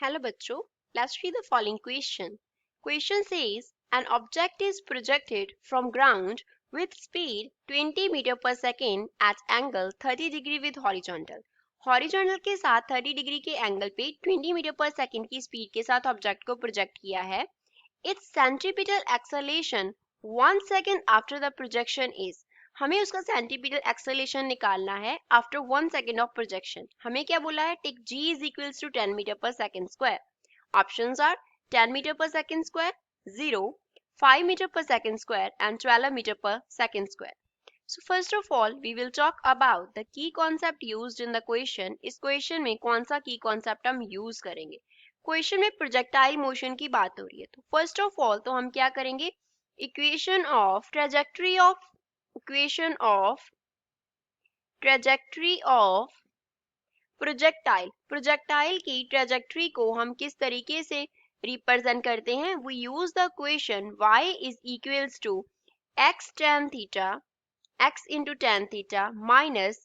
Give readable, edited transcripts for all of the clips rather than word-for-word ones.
Hello बच्चों, let's read the following question. Question says an object is projected from ground with speed 20 meter per second at angle 30 degree with horizontal. Horizontal के साथ 30 degree के angle पे 20 metre per second की speed के साथ object को project किया है. It's centripetal acceleration 1 second after the projection is. हमें उसका सेंटीपीटल एक्सेलरेशन निकालना है आफ्टर 1 सेकंड ऑफ प्रोजेक्शन. हमें क्या बोला है? Take g is equals to 10 metre per second square. Options are 10 metre per second square, 0, 5 metre per second square and 12 meter per second square. So first of all, we will talk about the key concept used in the question. इस question में कौन सा key concept हम use करेंगे? Question में projectile motion की बात हो रही है. तो first of all तो हम क्या करेंगे? Equation of trajectory projectile की trajectory को हम किस तरीके से represent करते हैं? We use the equation y is equals to x into tan theta minus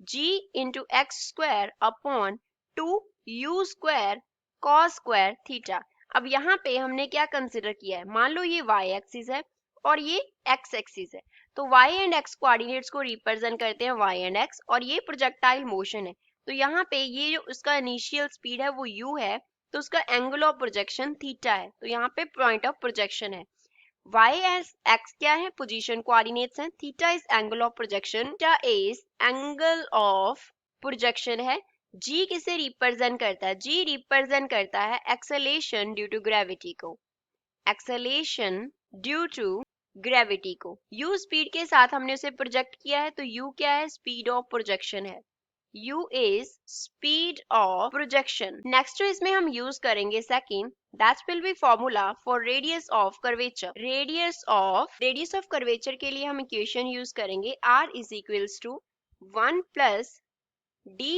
g into x square upon 2 u square cos square theta. अब यहाँ पे हमने क्या कंसिडर किया है? मान लो ये y एक्सिस है और ये x एक्सिस है, तो y एंड x कोऑर्डिनेट्स को रिप्रेजेंट करते हैं y एंड x, और ये प्रोजेक्टाइल मोशन है. तो यहाँ पे ये जो उसका इनिशियल स्पीड है वो u है, तो उसका एंगल ऑफ प्रोजेक्शन थीटा है. तो यहाँ पे पॉइंट ऑफ प्रोजेक्शन है. y एस x क्या है? पोजीशन कोऑर्डिनेट्स हैं. Theta is angle of projection, है. g किसे रिप्रेजेंट करता है? g रिप्रेजेंट करता है एक्सेलरेशन ड्यू टू ग्रेविटी को. u स्पीड के साथ हमने उसे प्रोजेक्ट किया है, तो u क्या है? स्पीड ऑफ प्रोजेक्शन है. u is speed of projection. Next इसमें हम यूज करेंगे second, that will be formula for radius of curvature. Radius of curvature के लिए हम इक्वेशन यूज करेंगे r is equals to 1 plus dy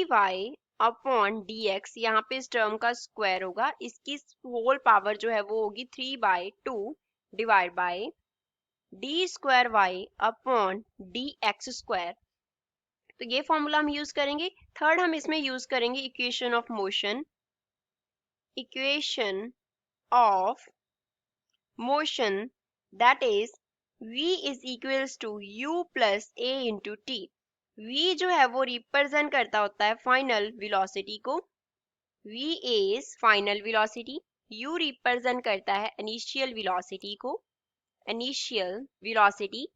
upon dx. यहाँ पे इस टर्म का स्क्वायर होगा, इसकी होल पावर जो है वो होगी 3/2 divide by d square y upon dx square. तो ये फॉर्मूला हम यूज करेंगे. थर्ड हम इसमें यूज करेंगे equation of motion that is v is equals to u plus a into t. v जो है वो रिप्रेजेंट करता होता है फाइनल वेलोसिटी को. v is final velocity. u represent करता है इनिशियल वेलोसिटी.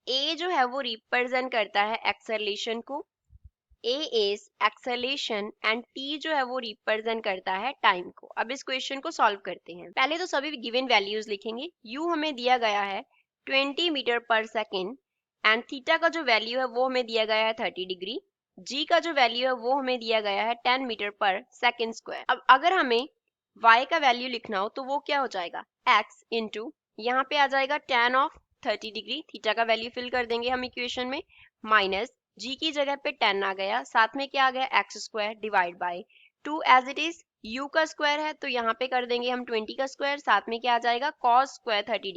a जो है वो रिप्रेजेंट करता है एक्सेलरेशन को. a is acceleration and t जो है वो रिप्रेजेंट करता है टाइम को. अब इस क्वेश्चन को सॉल्व करते हैं. पहले तो सभी गिवन वैल्यूज लिखेंगे. u हमें दिया गया है 20 मीटर पर सेकेंड एंड थीटा का जो वैल्यू है वो हमें दिया गया है 30 डिग्री. g का जो वैल्यू है वो हमें दिया गया है 10 मीटर पर सेकेंड स्क्वायर. अब अगर हमें y का वैल्यू लिखना हो तो वो क्या हो जाएगा? x इंटू यहाँ पे आ जाएगा tan ऑफ 30 डिग्री. थीटा का वैल्यू फिल कर देंगे हम इक्वेशन में, माइनस g की जगह पे 10 आ गया, साथ में क्या आ गया? x square divide by 2 as it is. u का स्क्वायर है तो यहाँ पे कर देंगे हम 20 का स्क्वायर, साथ में क्या आ जाएगा? cos square 30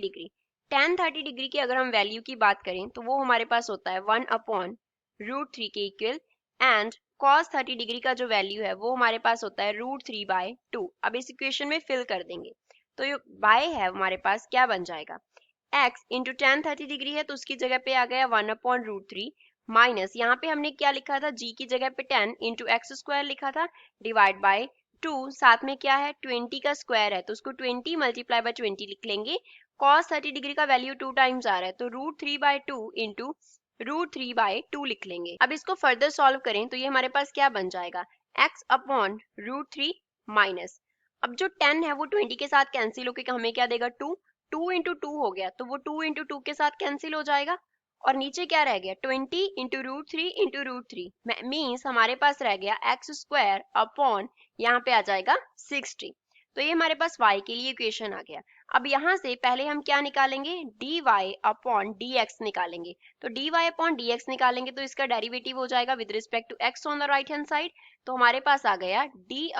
degree. tan 30 degree की अगर हम वैल्यू की बात करें तो वो हमारे पास होता है 1/√3 के इक्वल, एंड cos 30 डिग्री का जो वैल्यू है वो हमारे पास होता है √3/2. अब इस इक्वेशन में फिल कर देंगे तो ये y है हमारे पास क्या बन जाएगा? x इंटू tan 30 डिग्री है तो उसकी जगह पे आ गया 1/√3 माइनस यहाँ पे हमने क्या लिखा था? g की जगह पे 10 इंटू एक्स स्क्वायर लिखा था डिवाइड बाय 2, साथ में क्या है? 20 का स्क्वायर है तो उसको 20 मल्टीप्लाई बाय 20 लिख लेंगे. cos 30 डिग्री का वैल्यू 2 टाइम्स आ रहा है तो √3/2 इंटू √3/2 लिख लेंगे. अब इसको फर्दर सॉल्व करें तो ये हमारे पास क्या बन जाएगा? x अपॉन √3 माइनस, अब जो 10 है वो 20 के साथ कैंसिल होकर हमें क्या देगा? 2 इंटू 2 हो गया तो वो 2 इंटू 2 के साथ कैंसिल हो जाएगा, और नीचे क्या रह गया? 20 इंटू √3 मीन्स हमारे पास रह गया x स्क्वायर अपॉन यहाँ पे आ जाएगा 60. तो ये हमारे पास y के लिए इक्वेशन आ गया. अब यहाँ से पहले हम क्या निकालेंगे? dy अपॉन dx निकालेंगे. तो dy अपॉन dx निकालेंगे तो इसका डेरिवेटिव हो जाएगा with respect to x on the right hand side. तो हमारे पास आ गया d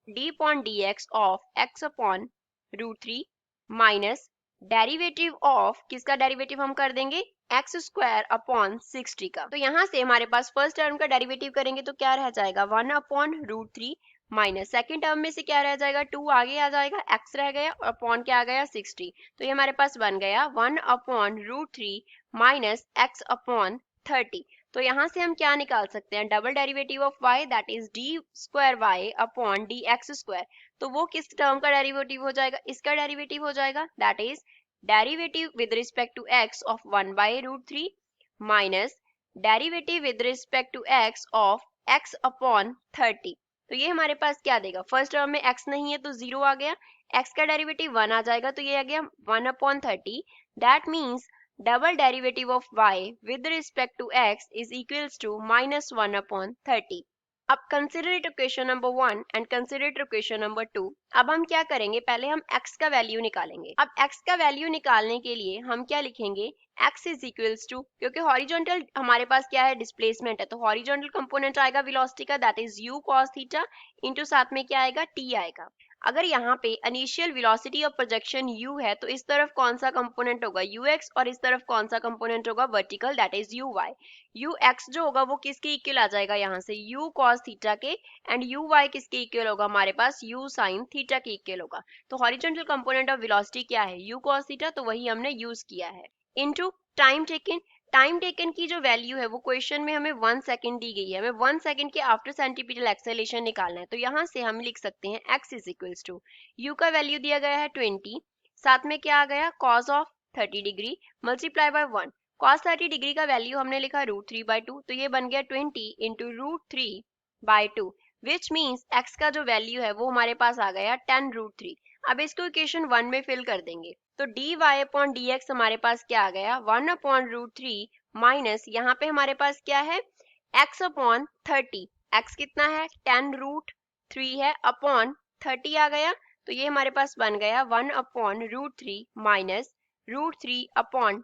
upon dx of x upon √3 minus derivative of किसका डेरिवेटिव हम कर देंगे? x स्क्वायर अपॉन 60 का. तो यहाँ से हमारे पास फर्स्ट टर्म का डेरिवेटिव करेंगे तो क्या रह जाएगा? 1/√3 माइनस सेकेंड टर्म में से क्या रह जाएगा, 2 आगे आ जाएगा, x रह गया और अपॉन क्या आ गया 60। तो ये हमारे पास बन गया 1/√3 माइनस x अपॉन 30। तो यहाँ से हम क्या निकाल सकते हैं, double derivative of y that is d² upon dx²। तो वो किस टर्म का डेरिवेटिव हो जाएगा, इसका डेरिवेटिव हो जाएगा, that is derivative with respect to x of 1/√3 minus derivative with respect to x of x upon 30। तो ये हमारे पास क्या देगा, फर्स्ट टर्म में x नहीं है तो 0 आ गया, x का डेरिवेटिव 1 आ जाएगा तो ये आ गया 1/30। That means double derivative of y with respect to x is equals to -1/30। अब consider it equation number 1 and consider it equation number 2। अब हम क्या करेंगे, पहले हम x का वैल्यू निकालेंगे। अब x का वैल्यू निकालने के लिए हम क्या लिखेंगे, x इज इक्वल्स टू, क्योंकि हॉरिजॉन्टल हमारे पास क्या है, डिस्प्लेसमेंट है, तो हॉरिजॉन्टल कंपोनेंट आएगा वेलोसिटी का that is u cos theta into साथ में क्या आएगा t आएगा। अगर यहाँ पे initial velocity of projection u है तो इस तरफ कौन सा कंपोनेंट होगा ux और इस तरफ कौन सा कंपोनेंट होगा vertical that is uy। ux जो होगा वो किसके इक्वल आ जाएगा, यहाँ से u cos थीटा के, एंड uy किसके इक्वल होगा, हमारे पास u sin थीटा के इक्वल होगा। तो हॉरिजॉन्टल कंपोनेंट ऑफ वेलोसिटी क्या है, u cos थीटा, तो वही हमने यूज किया है, into time taken. Time taken की जो वैल्यू है वो क्वेश्चन में हमें 1 सेकंड दी गई है, हमें 1 सेकंड के आफ्टर सेंटीपिटल एक्सेलेरेशन निकालना है। तो यहाँ से हम लिख सकते हैं x is equals to, u का वैल्यू दिया गया है 20, साथ में क्या आ गया cos of 30 degree multiply by 1। cos 30 degree का वैल्यू हमने लिखा √3/2, तो ये बन गया 20 इंटू √3/2 विच मीन्स x का जो वैल्यू है वो हमारे पास आ गया 10√3। अब इसको इक्वेशन 1 में फिल कर देंगे तो dy/dx हमारे पास क्या आ गया 1/√3 माइनस यहाँ पे हमारे पास क्या है x/30। x कितना है 10√3 है अपॉन 30 आ गया, तो ये हमारे पास बन गया 1/√3 माइनस √3/3।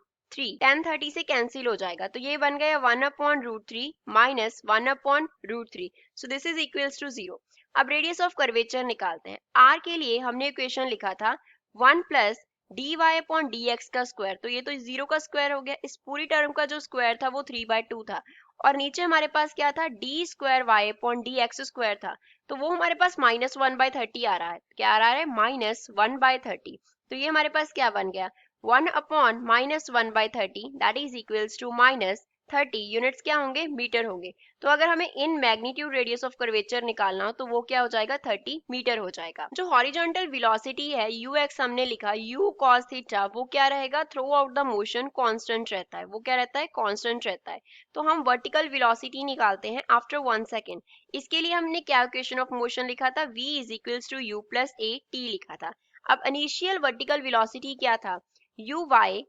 10 30 से कैंसिल हो जाएगा तो ये बन गया 1/√3 minus 1/√3। So this is equals to 0। अब रेडियस ऑफ कर्वेचर निकालते हैं। r के लिए हमने इक्वेशन लिखा था 1 प्लस dy/dx का स्क्वायर, तो ये तो 0 का स्क्वायर हो गया, इस पूरी टर्म का जो स्क्वायर था वो 3/2 था, और नीचे हमारे पास क्या था d²y/dx² था, तो वो हमारे पास -1/30 आ रहा है। क्या आ रहा है, -1/30। तो ये हमारे पास क्या बन गया 1/-1/30 that is equals to -30। Units क्या होंगे, मीटर होंगे। तो अगर हमें in magnitude radius of curvature निकालना हो तो वो क्या हो जाएगा 30 मीटर हो जाएगा। जो हॉरिजॉन्टल वेलोसिटी है ux हमने लिखा u cos थीटा, वो क्या रहेगा through out the motion constant रहता है, वो क्या रहता है कांस्टेंट रहता है। तो हम वर्टिकल वेलोसिटी निकालते हैं आफ्टर 1 सेकेंड। इसके लिए हमने क्या इक्वेशन ऑफ मोशन लिखा था v is equals to u plus a t लिखा था। अब इनिशियल वर्टिकल वेलोसिटी क्या था uy,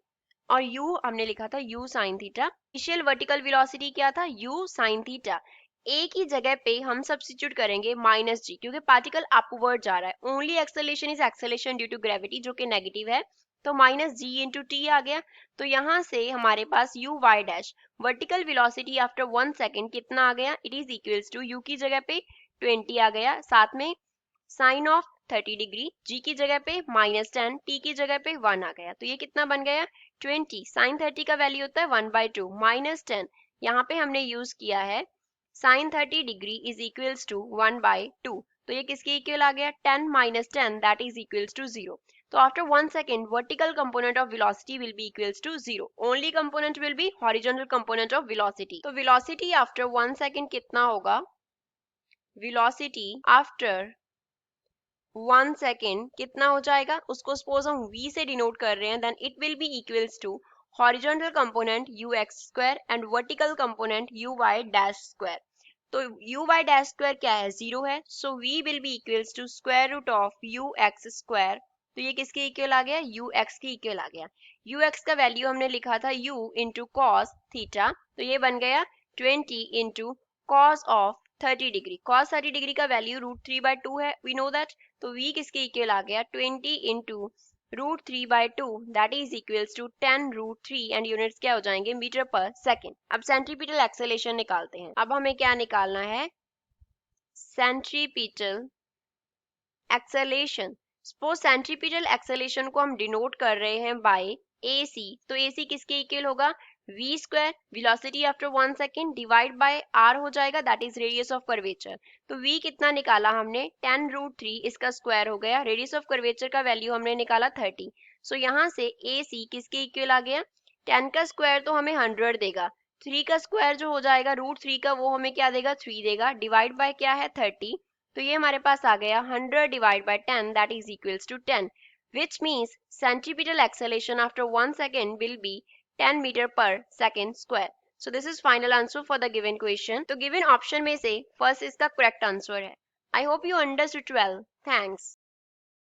और u हमने लिखा था u sin theta. Initial vertical velocity क्या था u sin थीटा। a की जगह पे हम सब्स्टिट्यूट करेंगे -g, क्योंकि पार्टिकल अपवर्ड जा रहा है। Only acceleration is acceleration due to gravity, जो कि नेगेटिव है, तो -g इंटू टी आ गया। तो यहाँ से हमारे पास u y dash vertical velocity after 1 second कितना आ गया, it is equals to u की जगह पे 20 आ गया, साथ में साइन ऑफ 30 डिग्री, g की जगह पे -10, t की जगह पे 1 आ गया, तो ये कितना बन गया 20। साइन 30 का वैल्यू होता है 1/2 -10, यहाँ पे हमने यूज किया है sine 30 degree is equals to 1/2, तो ये किसके इक्वल आ गया 10 - 10 दैट इज इक्वल्स टू 0। तो after 1 second vertical component of velocity will be equals to 0, only component will be horizontal component of velocity. तो वेलोसिटी आफ्टर 1 सेकेंड कितना होगा, velocity after 1 second कितना हो जाएगा, उसको सपोज हम v से डिनोट कर रहे हैं, then it will be equals to horizontal component ux² and vertical component uy-²। तो uy-² क्या है 0 है, so v will be equals to square root of ux²। तो ये किसके इक्वल आ गया ux के इक्वल आ गया। ux का वैल्यू हमने लिखा था u इंटू कॉस थीटा, तो ये बन गया 20 into cos of 30 degree. cos 30 degree का वैल्यू √3/2 है, वी नो दैट, तो v किसके इक्वल आ गया 20 into √3/2 that is equals to 10√3 and units क्या हो जाएंगे मीटर पर सेकेंड। अब सेंट्रीपिटल एक्सेलरेशन निकालते हैं। अब हमें क्या निकालना है centripetal acceleration. Suppose centripetal acceleration को हम डिनोट कर रहे हैं बाय AC, तो AC किसके इक्वल होगा v square velocity after 1 second divide by r हो जाएगा, that is radius of curvature. तो v कितना निकाला हमने 10√3, इसका स्क्वायर हो गया। रेडियस ऑफ कर्वेचर का वैल्यू हमने निकाला 30। सो यहाँ से ए सी किसके इक्वल आ गया, 10 का स्क्वायर तो हमें 100 देगा, 3 का स्क्वायर जो हो जाएगा √3 का वो हमें क्या देगा 3 देगा, डिवाइड बाय क्या है 30। तो ये हमारे पास आ गया 100 divide by 10 that is equals to 10, which means centripetal acceleration after 1 second will be 10 meter per second square. So this is final answer for the given question. तो given option में से first इसका correct answer है। I hope you understood well. Thanks.